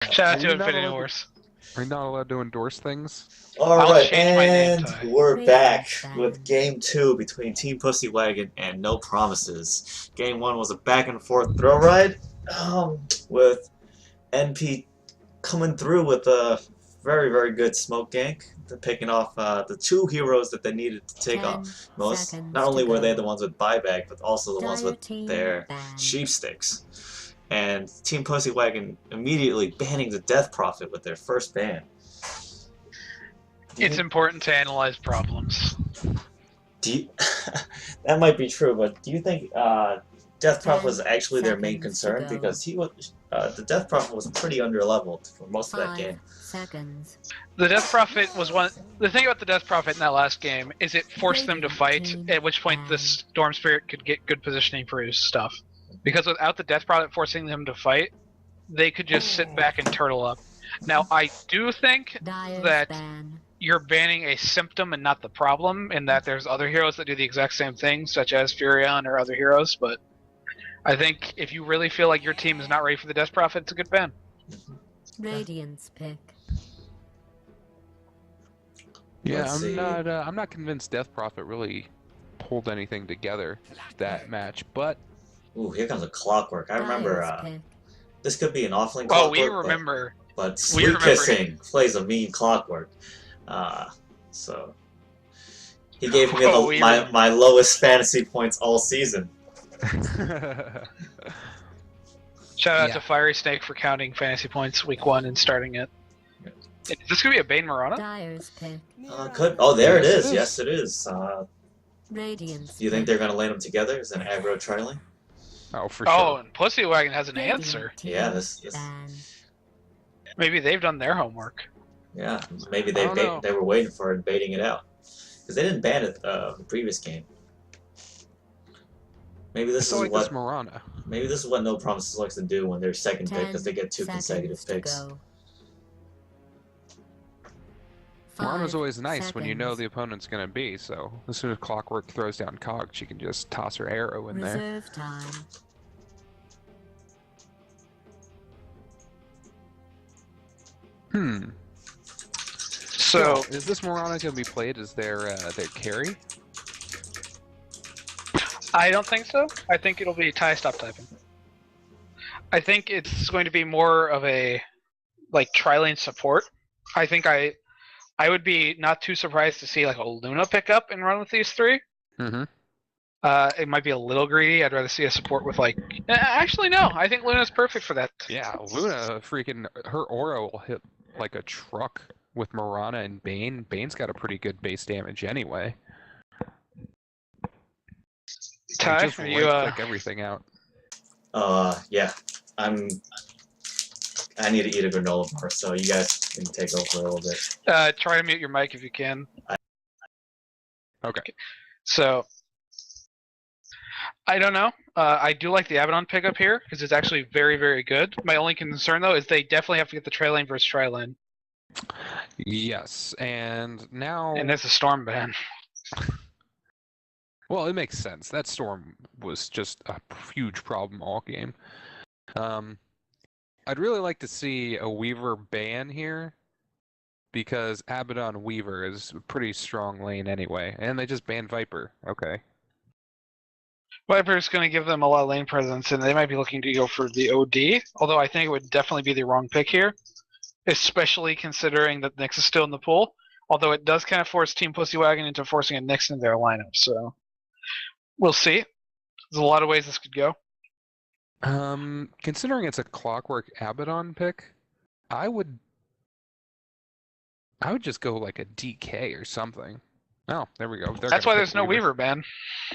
Shout out Are to we not Infinity allowed to, Wars. are we not allowed to endorse things? I'll Alright, change my name, and Ty. we're back Radiant's with banned. game 2 between Team Pussywagon and No Promises. Game 1 was a back and forth throw ride, with NP coming through with a very, very good smoke gank, picking off the two heroes that they needed to take 10 off most. seconds Not only to were they go. the ones with buyback, but also the ones Dire with team their banned. sheep sticks. And Team Pussywagon immediately banning the Death Prophet with their first ban. It's important to analyze problems. Do you, that might be true, but do you think Death Prophet was 10 actually their main seconds to concern? go. Because he was the Death Prophet was pretty underleveled for most of that 5 game. seconds. The Death Prophet was one. The thing about the Death Prophet in that last game is it forced them to Radiant fight, team at which point the banned. Storm Spirit could get good positioning for his stuff. Because without the Death Prophet forcing them to fight, they could just sit back and turtle up. Now, I do think Dire's that ban. you're banning a symptom and not the problem, in that there's other heroes that do the exact same thing, such as Furion or other heroes, but I think if you really feel like your team is not ready for the Death Prophet, it's a good ban. Radiant's pick. Yeah, Let's see. I'm not convinced Death Prophet really pulled anything together that match, but Ooh, here comes a Clockwork. I remember Dire's pick. this could be an offlane Oh, Clockwork, we remember. but we Sweet remember. Kissing plays a mean Clockwork. So he gave me Oh, we remember. my lowest fantasy points all season. Shout out Yeah. to Fiery Snake for counting fantasy points week 1 and starting it. Is this gonna be a Bane Marana? Dire's pick. Could oh there it Yes, it is. is. Yes, it is. Radiant's Do you think pick. they're gonna lane them together as an aggro trialing? Oh, for Oh, sure. and Pussywagon has an Radiant answer. team Yeah, this banned. Maybe they've done their homework. yeah maybe I don't know. they were waiting for it and baiting it out because they didn't ban it the previous game. Maybe I this still is like what this Mirana. maybe this is what No Promises likes to do when they're second pick because they 10 get two consecutive seconds to picks. go. Mirana's 5 always nice when you know seconds. the opponent's gonna be, so as soon as Clockwork throws down Cog, she can just toss her arrow in there. Reserve time. So, Is this Mirana gonna be played as their carry? I don't think so. I think it'll be Ty stop typing. I think it's going to be more of a like tri-lane support. I think I would be not too surprised to see like a Luna pick up and run with these three. Mm-hmm. It might be a little greedy. I'd rather see a support with like. Actually, no. I think Luna's perfect for that. Yeah, Luna freaking her aura will hit like a truck with Mirana and Bane. Bane's got a pretty good base damage anyway. Ty, Just are you? right-click everything out. Yeah, I need to eat a granola bar, so you guys can take over a little bit. Try to mute your mic if you can. Okay. So, I don't know. I do like the Abaddon pickup here because it's actually very, very good. My only concern though is they definitely have to get the tri lane versus tri lane, Yes, and now. and that's a storm ban. Well, it makes sense. That storm was just a huge problem all game. I'd really like to see a Weaver ban here because Abaddon Weaver is a pretty strong lane anyway, and they just banned Viper. Okay. Viper's going to give them a lot of lane presence, and they might be looking to go for the OD. Although I think it would definitely be the wrong pick here, especially considering that Nyx is still in the pool. Although it does kind of force Team Pussywagon into forcing a Nyx in their lineup, so we'll see. There's a lot of ways this could go. Considering it's a Clockwork Abaddon pick, I would just go like a DK or something. Oh, there we go. That's why there's no Weaver ban.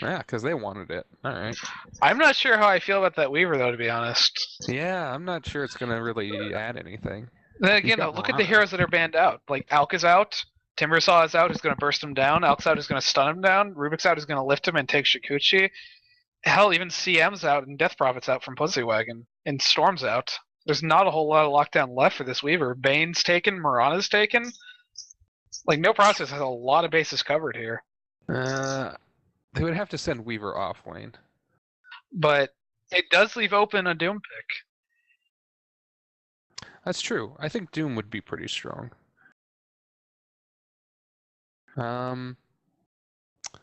Yeah, because they wanted it. All right. I'm not sure how I feel about that Weaver, though, to be honest. Yeah, I'm not sure it's gonna really add anything. Then again, though, got look at the Mirana. heroes that are banned out. Like, Alk is out, Timbersaw is out, who's going to burst him down, Alk's out, who's going to stun him down, Rubik's out, who's going to lift him and take Shikuchi. Hell, even CM's out, and Death Prophet's out from Pussywagon, and Storm's out. There's not a whole lot of lockdown left for this Weaver. Bane's taken, Mirana's taken. Like, No Process has a lot of bases covered here. They would have to send Weaver off lane. But it does leave open a Doom pick. That's true. I think Doom would be pretty strong. I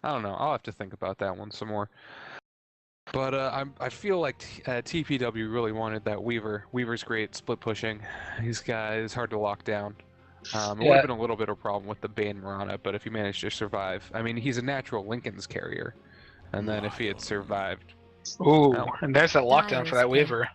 don't know. I'll have to think about that one some more. But I feel like TPW really wanted that Weaver. Weaver's great split pushing. He's hard to lock down. It would Yeah. have been a little bit of a problem with the Bane Mirana, but if he managed to survive, I mean, he's a natural Lincoln's carrier, and then if he had survived, Ooh, Oh. and there's that lockdown for that Dyer's pick. Weaver.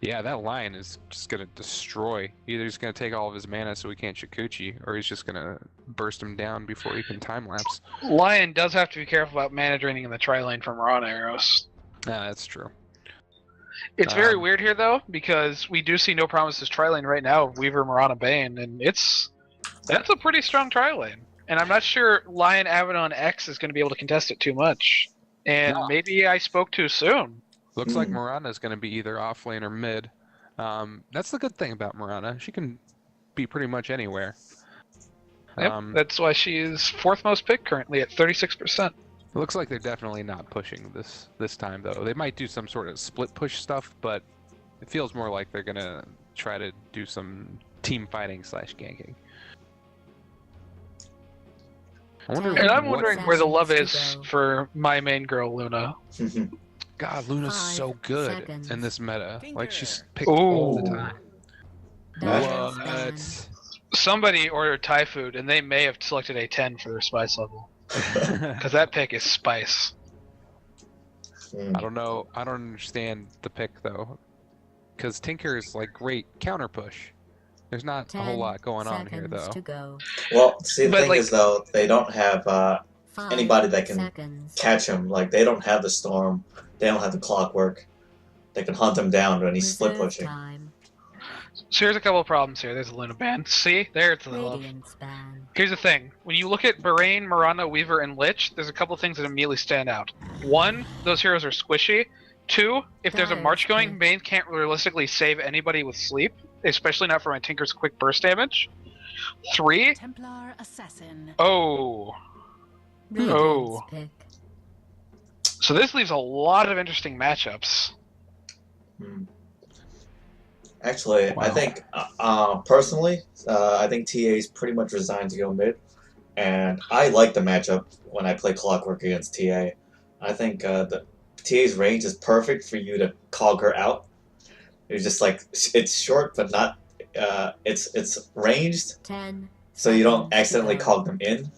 yeah, that lion is just gonna destroy. Either he's gonna take all of his mana so he can't Shikuchi, or he's just gonna burst him down before he can time lapse. Lion does have to be careful about mana draining in the tri-lane from Mirana arrows. That's true. It's very Um, weird here though, because we do see no promises tri-lane right now of Weaver, Mirana, Bane, and that's a pretty strong tri-lane. And I'm not sure Lion Abaddon X is going to be able to contest it too much. And No. maybe I spoke too soon. Looks like Mirana is going to be either off lane or mid. That's the good thing about Mirana. She can be pretty much anywhere. Yep, that's why she is fourth most picked currently at 36%. It looks like they're definitely not pushing this time, though. They might do some sort of split push stuff, but it feels more like they're going to try to do some team fighting / ganking. I wonder And I'm what- wondering where the love Seconds is to go. for my main girl, Luna. God, Luna's 5 so good seconds. in this meta. Like, she's picked all the Ooh. time. Dyer's ban. What? Somebody ordered Thai food, and they may have selected a 10 for their spice level. Because that pick is spice. I don't know. I don't understand the pick though, because Tinker is like great counter push. There's not a whole 10 lot going on here seconds though. to go. Well, see, the But, thing like- is, though, they don't have 5 anybody that can seconds. catch him. Like, they don't have the storm. They don't have the clockwork. They can hunt him down when he's split Reserve pushing. time. So here's a couple of problems here. There's a Luna ban. See? There's the love. Radiance ban. Here's the thing. When you look at Barain, Mirana, Weaver, and Lich, there's a couple of things that immediately stand out. One, those heroes are squishy. Two, if there's a Dyer's march going, pick. Bane can't realistically save anybody with sleep, especially not from a Tinker's quick burst damage. Three, Templar assassin. oh. Radiance Oh. pick. So this leaves a lot of interesting matchups. Hmm. Actually, I Wow. think, personally, I think TA is pretty much resigned to go mid. And I like the matchup when I play Clockwork against TA. I think the TA's range is perfect for you to cog her out. It's just like, it's short, but not, it's ranged, 10 so you don't seconds to accidentally go. cog them in.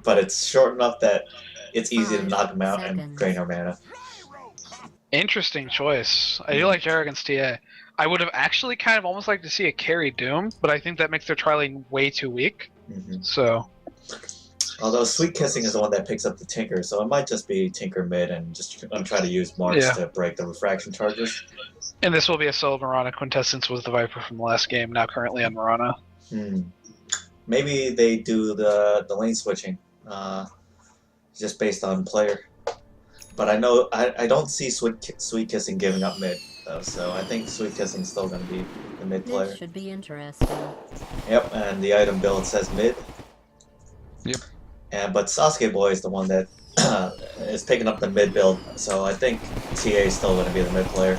But it's short enough that it's easy to 5 knock them out and seconds. drain her mana. Interesting choice. I do like Jara against TA. I would have actually kind of almost liked to see a carry Doom, but I think that makes their tri-lane way too weak. Hmm. So, Although Sweet Kissing is the one that picks up the Tinker, so it might just be Tinker mid and just try to use marks Yeah. to break the refraction charges. and this will be a solo Mirana quintessence with the Viper from the last game, now currently on Mirana. Maybe they do the lane switching, just based on player. But I don't see Sweet Kissing giving up mid though, so I think Sweet Kissing's still going to be the mid player. This should be interesting. Yep, and the item build says mid. Yep. But Sasuke Boy is the one that is picking up the mid build, so I think TA is still going to be the mid player.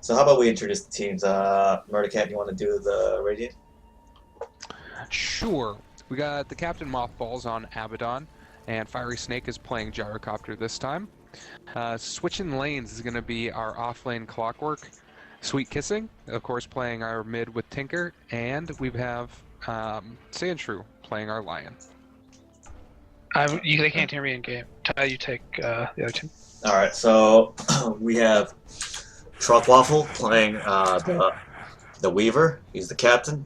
So how about we introduce the teams? Murdercat, you want to do the Radiant? Sure. We got the Captain Mothballs on Abaddon, and Fiery Snake is playing Gyrocopter this time. Switching lanes is going to be our off-lane Clockwork. Sweet Kissing, of course, playing our mid with Tinker, and we have Sandshrew playing our Lion. They can't hear me in game. Ty, you take the other team. Alright, so we have Truck Waffle playing the Weaver. He's the captain.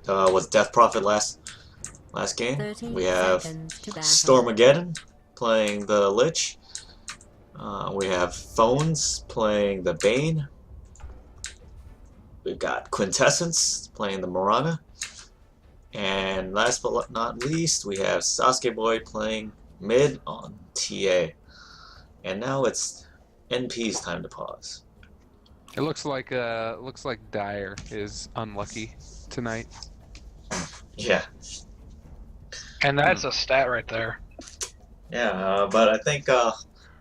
Was Death Prophet last game. 30 We have seconds to battle. Stormageddon playing the Lich. We have Phones playing the Bane. We've got Quintessence playing the Mirana. And last but not least, we have Sasuke Boy playing mid on TA. And now it's NP's time to pause. It looks like Dyer is unlucky tonight. Yeah. And that's a stat right there. Yeah, but I think a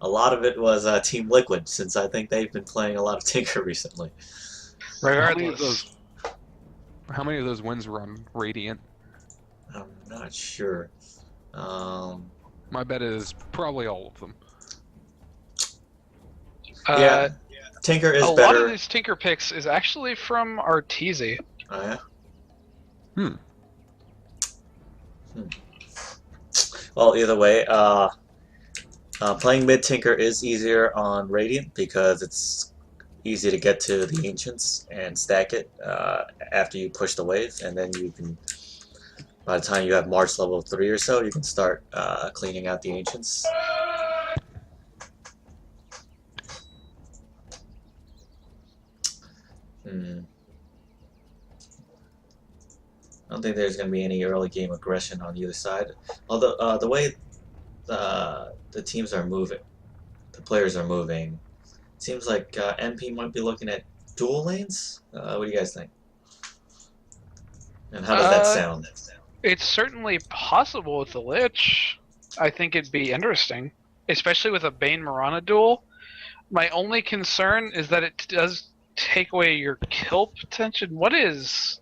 lot of it was Team Liquid, since I think they've been playing a lot of Tinker recently. How many of Regardless. How many of those wins were on Radiant? I'm not sure. My bet is probably all of them. Yeah, Tinker is a better. lot of these Tinker picks is actually from Arteezy. Oh, yeah? Hmm. Well, either way, playing mid Tinker is easier on Radiant because it's easy to get to the Ancients and stack it after you push the wave, and then you can, by the time you have March level 3 or so, you can start cleaning out the Ancients. I don't think there's going to be any early game aggression on either side. Although the way the teams are moving, the players are moving, it seems like NP might be looking at dual lanes. What do you guys think? And how does that sound? It's certainly possible with the Lich. I think it'd be interesting, especially with a Bane Mirana duel. My only concern is that it does take away your kill potential. What is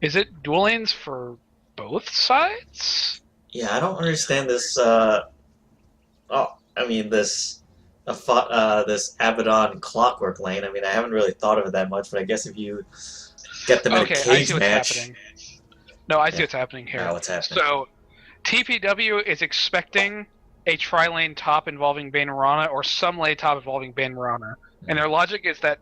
it dual lanes for both sides? Yeah, I don't understand this. This Abaddon Clockwork lane. I mean, I haven't really thought of it that much, but I guess if you get them in a Okay, I see cage what's match. happening. No, I see Yeah. what's happening here. What's happening? So, TPW is expecting a tri-lane top involving Bane Mirana or some lane top involving Bane Mirana. And their logic is that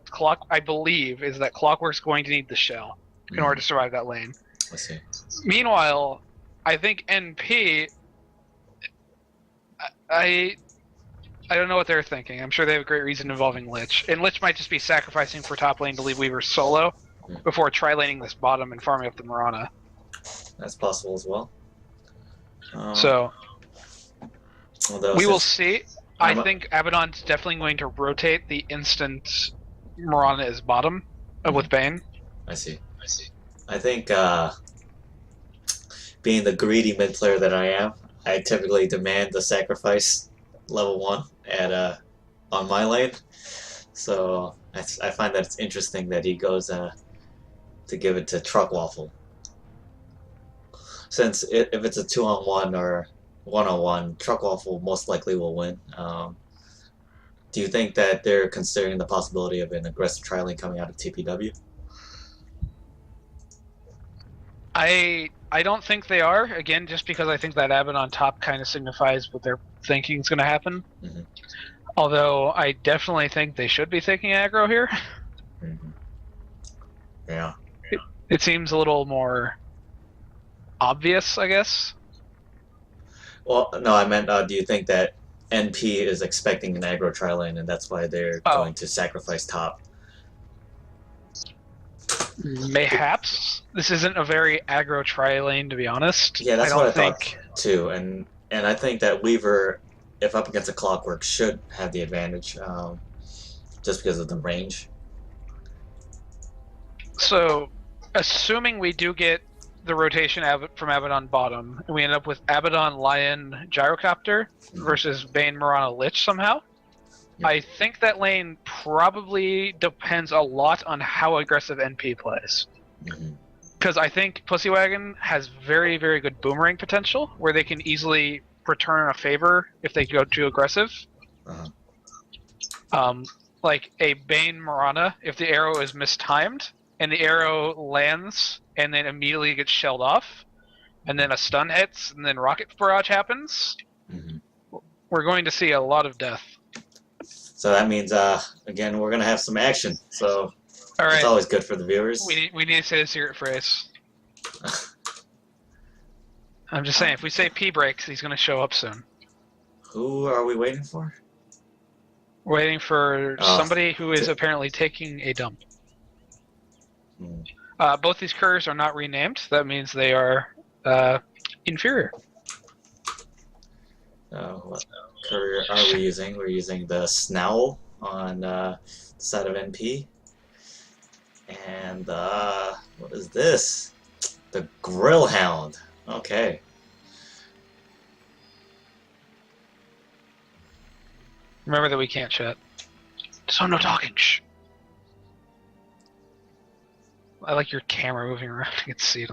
I believe, is that Clockwork's going to need the shell in order to survive that lane. I see. Meanwhile, I think NP, I don't know what they're thinking. I'm sure they have a great reason involving Lich. And Lich might just be sacrificing for top lane to leave Weaver solo before tri-laning this bottom and farming up the Mirana. That's possible as well. So, we will see. I I'm think Abaddon's definitely going to rotate the instant Mirana is bottom with Bane. I see. I think being the greedy mid player that I am, I typically demand the sacrifice level 1 at on my lane. So I find that it's interesting that he goes to give it to Truck Waffle. Since if it's a 2-on-1 or 1-on-1, Truck Waffle most likely will win. Do you think that they're considering the possibility of an aggressive tri-lane coming out of TPW? I don't think they are, again, just because I think that Abaddon top kind of signifies what they're thinking is going to happen. Mm-hmm. Although I definitely think they should be thinking aggro here. Mm-hmm. Yeah. It seems a little more obvious, I guess. Well, no, I meant, do you think that NP is expecting an aggro tri-lane and that's why they're going to sacrifice top? Mayhaps. This isn't a very aggro tri-lane, to be honest. Yeah, that's what I thought too. And I think that Weaver, if up against a Clockwork, should have the advantage just because of the range. So, assuming we do get the rotation from Abaddon bottom, and we end up with Abaddon Lion Gyrocopter versus Bane Mirana Lich somehow, I think that lane probably depends a lot on how aggressive NP plays. Because I think Pussywagon has very, very good boomerang potential, where they can easily return a favor if they go too aggressive. Like a Bane Mirana, if the arrow is mistimed, and the arrow lands and then immediately gets shelled off, and then a stun hits, and then rocket barrage happens, we're going to see a lot of death. So that means, again, we're going to have some action. So All right. It's always good for the viewers. We need to say the secret phrase. I'm just saying, if we say P breaks, he's going to show up soon. Who are we waiting for? We're waiting for somebody who is apparently taking a dump. Both these couriers are not renamed. That means they are inferior. What courier are we using? We're using the Snowl on the side of NP. And what is this? The Grillhound. Okay. Remember that we can't chat. So no talking. Shh. I like your camera moving around. I can see it.